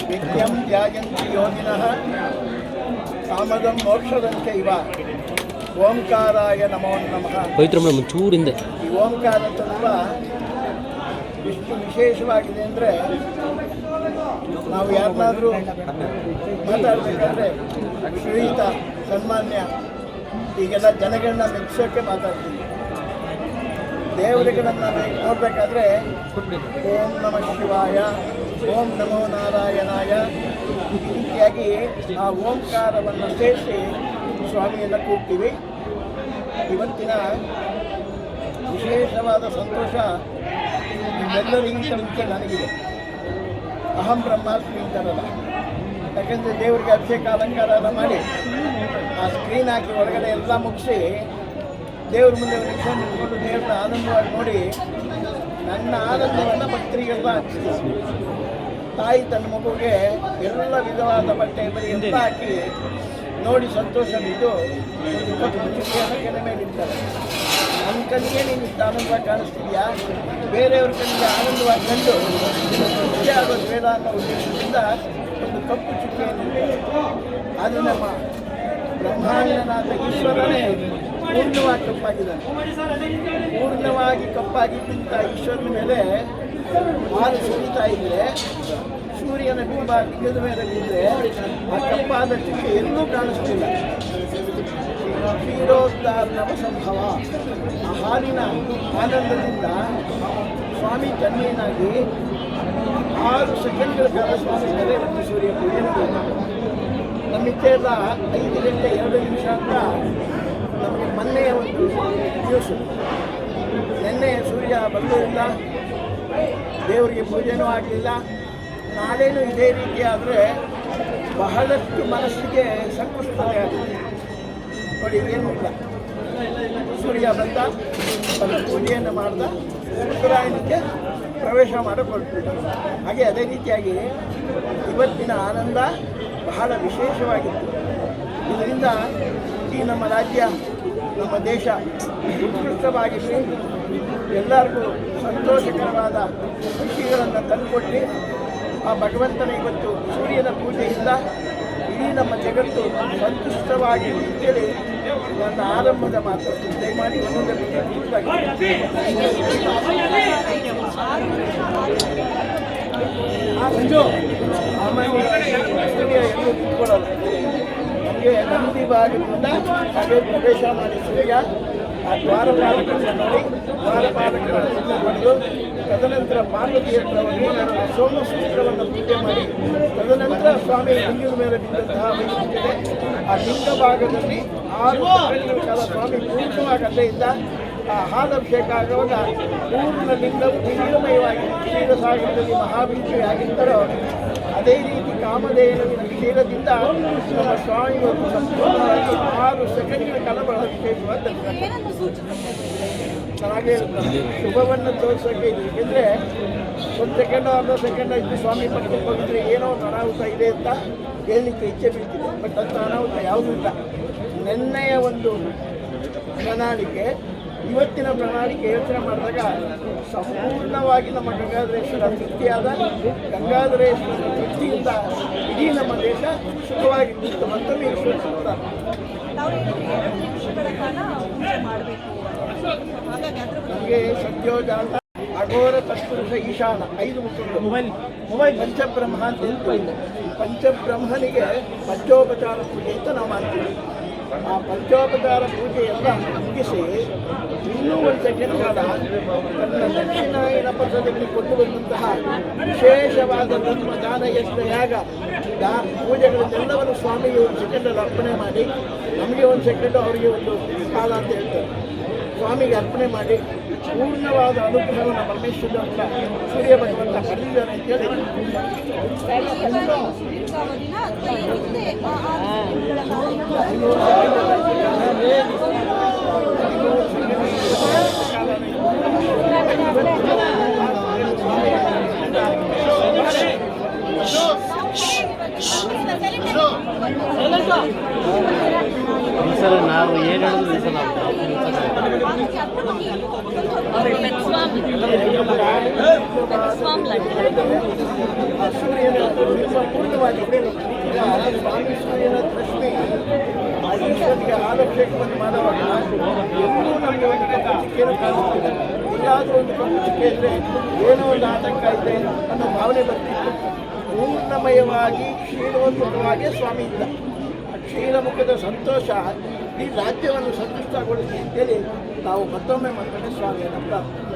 ನಿತ್ಯಂ ತ್ಯಾಗಂತಿ ಯೋಗಿನಃ ಕಾಮದಂ ಮೋಕ್ಷದಂಚೈವ ಓಂಕಾರಾಯ ನಮೋ ನಮಃ. ಚೂರಿಂದ ಈ ಓಂಕಾರ ತತ್ವ ಎಷ್ಟು ವಿಶೇಷವಾಗಿದೆ ಅಂದರೆ, ನಾವು ಯಾರನ್ನಾದರೂ ಮಾತಾಡಬೇಕಾದ್ರೆ ಶ್ರೀಯುತ, ಸನ್ಮಾನ್ಯ ಈಗೆಲ್ಲ ಜನಗಳನ್ನ ಮೆಚ್ಚಿಸೋಕ್ಕೆ ಮಾತಾಡ್ತೀವಿ. ದೇವರುಗಳನ್ನು ನೋಡಬೇಕಾದ್ರೆ ಓಂ ನಮಃ ಶಿವಾಯ, ಓಂ ನಮೋ ನಾರಾಯಣಾಯ ಈ ರೀತಿಯಾಗಿ ಆ ಓಂಕಾರವನ್ನು ಸೇರಿಸಿ ಸ್ವಾಮಿಯನ್ನು ಕೂಗ್ತೀವಿ. ಇವತ್ತಿನ ವಿಶೇಷವಾದ ಸಂತೋಷ ನಿಮ್ಮೆಲ್ಲರಿಗಿಂತ ಮುಂಚೆ ನನಗಿದೆ. ಅಹಂ ಬ್ರಹ್ಮಾಸ್ಮಿ ಅಂತಾರಲ್ಲ, ಯಾಕೆಂದರೆ ದೇವರಿಗೆ ಅಭಿಷೇಕ ಅಲಂಕಾರ ಎಲ್ಲ ಮಾಡಿ ಆ ಸ್ಕ್ರೀನ್ ಹಾಕಿ ಒಳಗಡೆ ಎಲ್ಲ ಮುಗಿಸಿ ದೇವ್ರ ಮುಂದೆ ನಿಮಿಷ ನಿಂತ್ಕೊಂಡು ದೇವ್ರನ್ನ ಆನಂದವಾಗಿ ನೋಡಿ ನನ್ನ ಆನಂದವನ್ನು ಭಕ್ತರಿಗೆಲ್ಲ ಹಂಚ್ತೀನಿ. ತಾಯಿ ತನ್ನ ಮಗುವಿಗೆ ಎಲ್ಲ ವಿಧವಾದ ಬಟ್ಟೆ ಬರೀ ಎಲ್ಲ ಹಾಕಿ ನೋಡಿ ಸಂತೋಷ ಬಿದ್ದು ಒಂದು ಕಪ್ಪು ಚುಕ್ಕಿಯನ್ನು ಕೆನೆ ಮೇಲೆ ಇರ್ತಾರೆ. ನನ್ನ ಕಣ್ಣಿಗೆ ನೀನು ಇಷ್ಟು ಆನಂದವಾಗಿ ಕಾಣಿಸ್ತಿದ್ಯಾ, ಬೇರೆಯವ್ರ ಕಣ್ಣಿಗೆ ಆನಂದವಾಗಿ ಕಂಡು ಮುಖ್ಯ ಆಗೋದು ಬೇಡ ಅನ್ನೋ ಉದ್ದೇಶದಿಂದ ಒಂದು ಕಪ್ಪು ಚುಕ್ಕಿಯನ್ನು. ಅದು ನಮ್ಮ ಬ್ರಹ್ಮಾಂಡನಾಥ ಈಶ್ವರನೇ ಪೂರ್ಣವಾಗಿ ಕಪ್ಪಾಗಿದ್ದಾನೆ. ಪೂರ್ಣವಾಗಿ ಕಪ್ಪಾಗಿದ್ದಂಥ ಈಶ್ವರನ ಮೇಲೆ ಹಾಲು ಸುರಿತಾ ಇದ್ದರೆ, ಸೂರ್ಯನ ಬಿಂಬ ಲಿಂಗದ ಮೇಲೆ ಬಿದ್ದರೆ ಆ ಕಪ್ಪಾದ ಚುಕ್ಕೆ ಎಲ್ಲೂ ಕಾಣಿಸ್ತಿಲ್ಲ. ಕ್ಷೀರೋದ್ಧಾರಣ ಸಂಭವ. ಆ ಹಾಲಿನ ಆನಂದದಿಂದ ಸ್ವಾಮಿ ತನ್ನೇನಾಗಿ 6 ಸೆಕೆಂಡ್ಗಳ ಕಾಲ ಸ್ವಾಮಿ ಮೇಲೆ ಒಂದು ಸೂರ್ಯ ಪೂಜೆ ನಮ್ಮಿತ್ತೆ ಎಲ್ಲ 5 ಗಂಟೆ 2 ನಿಮಿಷ ಅಂತ ನಮಗೆ ಮೊನ್ನೆಯ ಒಂದು ನ್ಯೂಸು. ನಿನ್ನೆ ಸೂರ್ಯ ಬಂದೂ ಇಲ್ಲ, ದೇವರಿಗೆ ಪೂಜೆನೂ ಆಗಲಿಲ್ಲ. ನಾಳೆನೂ ಇದೇ ರೀತಿ ಆದರೆ ಬಹಳಷ್ಟು ಮನಸ್ಸಿಗೆ ಸಂಕುಷ್ಟತೆ ಆಗುತ್ತೆ. ನೋಡಿ, ಏನೂ ಇಲ್ಲ, ಸೂರ್ಯ ಬಂದ, ಪೂಜೆಯನ್ನು ಮಾಡ್ದ, ಉತ್ತರಾಯಣಕ್ಕೆ ಪ್ರವೇಶ ಮಾಡಿಕೊಳ್ತಿದ್ದ. ಹಾಗೆ ಅದೇ ರೀತಿಯಾಗಿ ಇವತ್ತಿನ ಆನಂದ ಬಹಳ ವಿಶೇಷವಾಗಿತ್ತು. ಇದರಿಂದ ಈ ನಮ್ಮ ರಾಜ್ಯ, ನಮ್ಮ ದೇಶ ಉತ್ಕೃಷ್ಟವಾಗಿ ಎಲ್ಲರಿಗೂ ಸಂತೋಷಕರವಾದ ಖುಷಿಗಳನ್ನು ತಂದುಕೊಟ್ಟು ಆ ಭಗವಂತನ ಇವತ್ತು ಸೂರ್ಯನ ಪೂಜೆಯಿಂದ ಇಡೀ ನಮ್ಮ ಜಗತ್ತು ಸಂತುಷ್ಟವಾಗಿ ಅಂತೇಳಿ ನನ್ನ ಆರಂಭದ ಮಾತು. ದಯಮಾಡಿ ಒಂದೊಂದು ಸಾಮಾನ್ಯವಾಗಿ ಸೂರ್ಯ ಎಲ್ಲೂ ಕೂತ್ಕೊಳ್ಳಲ್ಲ. ನಮಗೆ ನಂದಿ ಭಾಗದಿಂದ ಹಾಗೆ ಪ್ರವೇಶ ಮಾಡಿ ಸೂರ್ಯ ಆ ದ್ವಾರಪಾಲಕರನ್ನು ನೋಡಿ ದ್ವಾರಪಾಲಕರನ್ನು ಪಡೆದು ತದನಂತರ ಪಾರ್ವತಿ ಹತ್ರ ಹೋಗಿ ಸೋಮಸೂತ್ರವನ್ನು ಪೂಜೆ ಮಾಡಿ ತದನಂತರ ಸ್ವಾಮಿ ಲಿಂಗದ ಮೇಲೆ ಬಿದ್ದಂತಹ ವೈಶಿಷ್ಟ್ಯತೆ. ಆ ಲಿಂಗ ಭಾಗದಲ್ಲಿ 6 ಸೆಕೆಂಡ್ಗಳ ಕಾಲ ಸ್ವಾಮಿ ಪೂರ್ಣವಾಗಿ ಅಲ್ಲೇ ಇದ್ದ. ಆ ಹಾಲಭಿಷೇಕ ಆಗುವಾಗ ಪೂರ್ಣ ಲಿಂಗವು ಕ್ಷೀರಮಯವಾಗಿ ಕ್ಷೀರಸಾಗರದಲ್ಲಿ ಮಹಾಭಿಷೇಕಿಯಾಗಿದ್ದರೋ ಅದೇ ರೀತಿ ಕಾಮಧೇನುವಿನ ಕ್ಷೀರದಿಂದ ನಮ್ಮ ಸ್ವಾಮಿಗಳು ಸಂಪೂರ್ಣವಾಗಿ 6 ಸೆಕೆಂಡ್ಗಳ ಕಾಲ ಬಹಳ ವಿಶೇಷವಾದ ಚೆನ್ನಾಗೇ ಇರುತ್ತೆ. ಶುಭವನ್ನು ತೋರಿಸೋಕೆ ಇದೆ. ಏಕೆಂದರೆ 1 ಸೆಕೆಂಡು ಅರ್ಧ ಸೆಕೆಂಡ್ ಆಯಿತು ಸ್ವಾಮಿ ಪಕ್ಕಕ್ಕೆ ಹೋಗಿದ್ರೆ ಏನೋ ಒಂದು ಅನಾಹುತ ಇದೆ ಅಂತ ಹೇಳಲಿಕ್ಕೆ ಇಚ್ಛೆ ಬೀಳ್ತಿದೆ. ಬಟ್ ಅಂಥ ಅನಾಹುತ ಯಾವುದೂ ಇಲ್ಲ. ನಿನ್ನೆಯ ಒಂದು ಪ್ರಣಾಳಿಕೆ ಇವತ್ತಿನ ಪ್ರಣಾಳಿಕೆ ಯೋಚನೆ ಮಾಡಿದಾಗ ಸಂಪೂರ್ಣವಾಗಿ ನಮ್ಮ ಗಂಗಾಧರೇಶ್ವರ ತೃಪ್ತಿಯಾದ ಗಂಗಾಧರೇಶ್ವರ ತೃಪ್ತಿಯಿಂದ ಇಡೀ ನಮ್ಮ ದೇಶ ಸುಖವಾಗಿತ್ತು. ಮತ್ತೊಮ್ಮೆ ಈಶ್ವರ ನಮಗೆ ಸದ್ಯೋಜಾತ ಅಘೋರ ತತ್ಪುರುಷ ಈಶಾನ 5 ಮುಖಗಳು ಮೊಬೈಲ್ ಪಂಚಬ್ರಹ್ಮ ಅಂತ ಹೇಳ್ತೀವಿ. ಪಂಚಬ್ರಹ್ಮನಿಗೆ ಪಂಚೋಪಚಾರ ಪೂಜೆ ಅಂತ ನಾವು ಮಾಡ್ತೀವಿ. ಆ ಪಂಚೋಪಚಾರ ಪೂಜೆ ಎಲ್ಲ ಮುಗಿಸಿ ಇನ್ನೂ 1 ಸೆಕೆಂಡ್ ಕಾಲ ತನ್ನ ದಕ್ಷಿಣಾಯನ ಪದ್ಧತಿಗೆ ಕೊಟ್ಟು ಬಂದಂತಹ ವಿಶೇಷವಾದ ಧರ್ಮ ದಾನ ಯಜ್ಞ ಯಾಗ ಪೂಜೆಗಳನ್ನೆಲ್ಲವನ್ನು ಸ್ವಾಮಿಗೆ 1 ಸೆಕೆಂಡಲ್ಲಿ ಅರ್ಪಣೆ ಮಾಡಿ, ನಮಗೆ 1 ಸೆಕೆಂಡು ಅವರಿಗೆ ಒಂದು ಕಾಲ ಅಂತ ಹೇಳ್ತಾರೆ. ಸ್ವಾಮಿಗೆ ಅರ್ಪಣೆ ಮಾಡಿ ಪೂರ್ಣವಾದ ಅನುಗ್ರಹವನ್ನು ಪರಮೇಶ್ವರ ಅಂತ ಸೂರ್ಯ ಭಗವಂತ ಪಡೆದಿದ್ದಾನೆ ಅಂತೇಳಿ ಸರ್, ನಾವು ಏನು ಹೇಳಿದ್ರು ಸರ್, Pet Swami. ಪಾಲಾಭಿಷೇಕವನ್ನು ಮಾಡುವಾಗ ಎಲ್ಲೂ ನಮಗೆ ಒಂದು ಕಪ್ಪು ಚಿಕ್ಕೆಯನ್ನು ಕಾಣಿಸ್ತಿದೆ. ಎಲ್ಲಾದರೂ ಒಂದು ಕಪ್ಪು ಚಿಕ್ಕೆ ಇದ್ದರೆ ಏನೋ ಒಂದು ಆತಂಕ ಇದೆ ಅನ್ನೋ ಭಾವನೆ ಬರ್ತಿತ್ತು. ಪೂರ್ಣಮಯವಾಗಿ ಕ್ಷೀರೋನ್ಮುಖವಾಗಿ ಸ್ವಾಮಿ ಇದ್ದ. ಕ್ಷೀರಮುಖದ ಸಂತೋಷ ಈ ರಾಜ್ಯವನ್ನು ಸಂತುಷ್ಟಗೊಳಿಸಿ ಅಂತೇಳಿ ನಾವು ಮತ್ತೊಮ್ಮೆ ಸ್ವಾಮಿಯನ್ನು ಪ್ರಾರ್ಥನೆ